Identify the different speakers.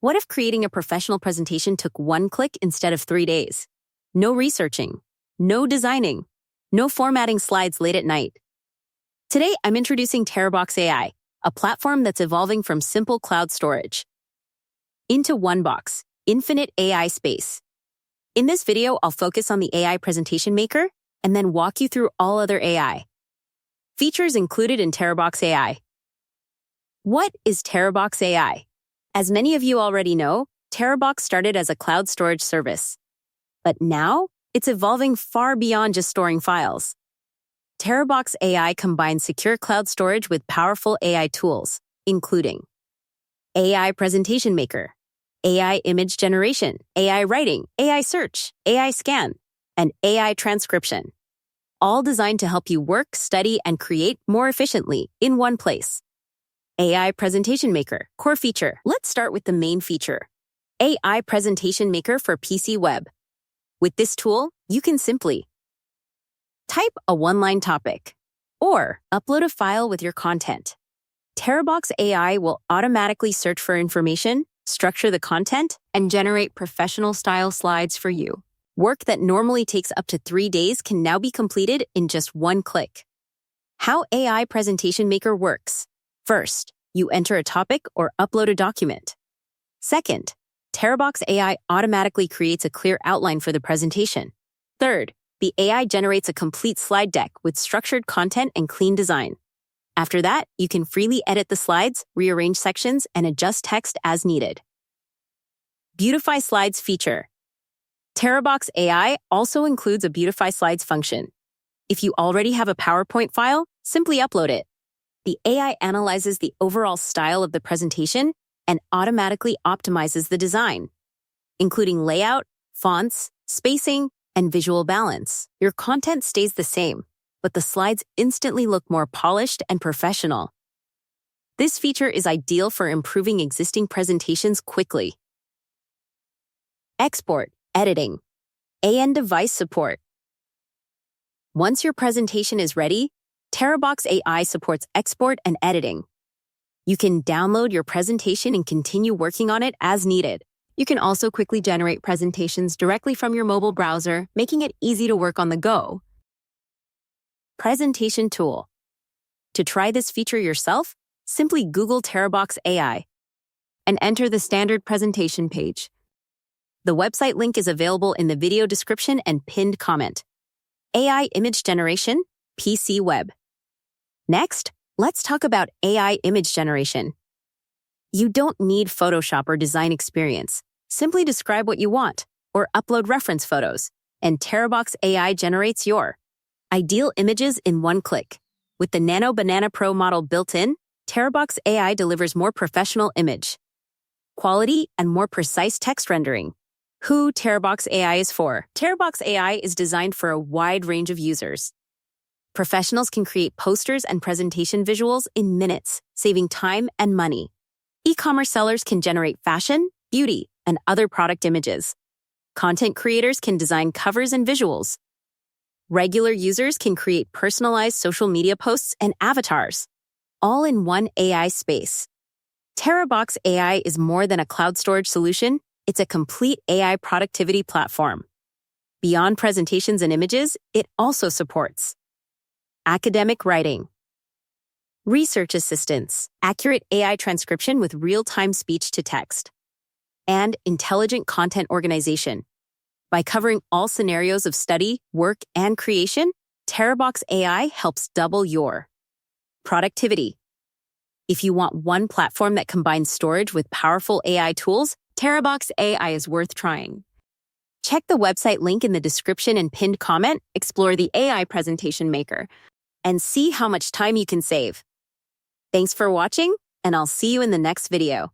Speaker 1: What if creating a professional presentation took one click instead of 3 days? No researching, no designing, no formatting slides late at night. Today, I'm introducing TeraBox AI, a platform that's evolving from simple cloud storage into one box, infinite AI space. In this video, I'll focus on the AI Presentation Maker and then walk you through all other AI features included in TeraBox AI. What is TeraBox AI? As many of you already know, TeraBox started as a cloud storage service. But now, it's evolving far beyond just storing files. TeraBox AI combines secure cloud storage with powerful AI tools, including AI Presentation Maker, AI Image Generation, AI Writing, AI Search, AI Scan, and AI Transcription, all designed to help you work, study, and create more efficiently in one place. AI Presentation Maker, core feature. Let's start with the main feature, AI Presentation Maker for PC web. With this tool, you can simply type a one-line topic or upload a file with your content. TeraBox AI will automatically search for information, structure the content, and generate professional-style slides for you. Work that normally takes up to 3 days can now be completed in just one click. How AI Presentation Maker works. First, you enter a topic or upload a document. Second, TeraBox AI automatically creates a clear outline for the presentation. Third, the AI generates a complete slide deck with structured content and clean design. After that, you can freely edit the slides, rearrange sections, and adjust text as needed. Beautify Slides feature. TeraBox AI also includes a Beautify Slides function. If you already have a PowerPoint file, simply upload it. The AI analyzes the overall style of the presentation and automatically optimizes the design, including layout, fonts, spacing, and visual balance. Your content stays the same, but the slides instantly look more polished and professional. This feature is ideal for improving existing presentations quickly. Export, editing, and device support. Once your presentation is ready, TeraBox AI supports export and editing. You can download your presentation and continue working on it as needed. You can also quickly generate presentations directly from your mobile browser, making it easy to work on the go. Presentation tool. To try this feature yourself, simply Google TeraBox AI and enter the standard presentation page. The website link is available in the video description and pinned comment. AI Image Generation, PC web. Next, let's talk about AI image generation. You don't need Photoshop or design experience. Simply describe what you want or upload reference photos, and TeraBox AI generates your ideal images in one click. With the Nano Banana Pro model built in, TeraBox AI delivers more professional image quality and more precise text rendering. Who TeraBox AI is for? TeraBox AI is designed for a wide range of users. Professionals can create posters and presentation visuals in minutes, saving time and money. E-commerce sellers can generate fashion, beauty, and other product images. Content creators can design covers and visuals. Regular users can create personalized social media posts and avatars, all in one AI space. TeraBox AI is more than a cloud storage solution. It's a complete AI productivity platform. Beyond presentations and images, it also supports academic writing, research assistance, accurate AI transcription with real-time speech-to-text, and intelligent content organization. By covering all scenarios of study, work, and creation, TeraBox AI helps double your productivity. If you want one platform that combines storage with powerful AI tools, TeraBox AI is worth trying. Check the website link in the description and pinned comment, explore the AI Presentation Maker, and see how much time you can save. Thanks for watching, and I'll see you in the next video.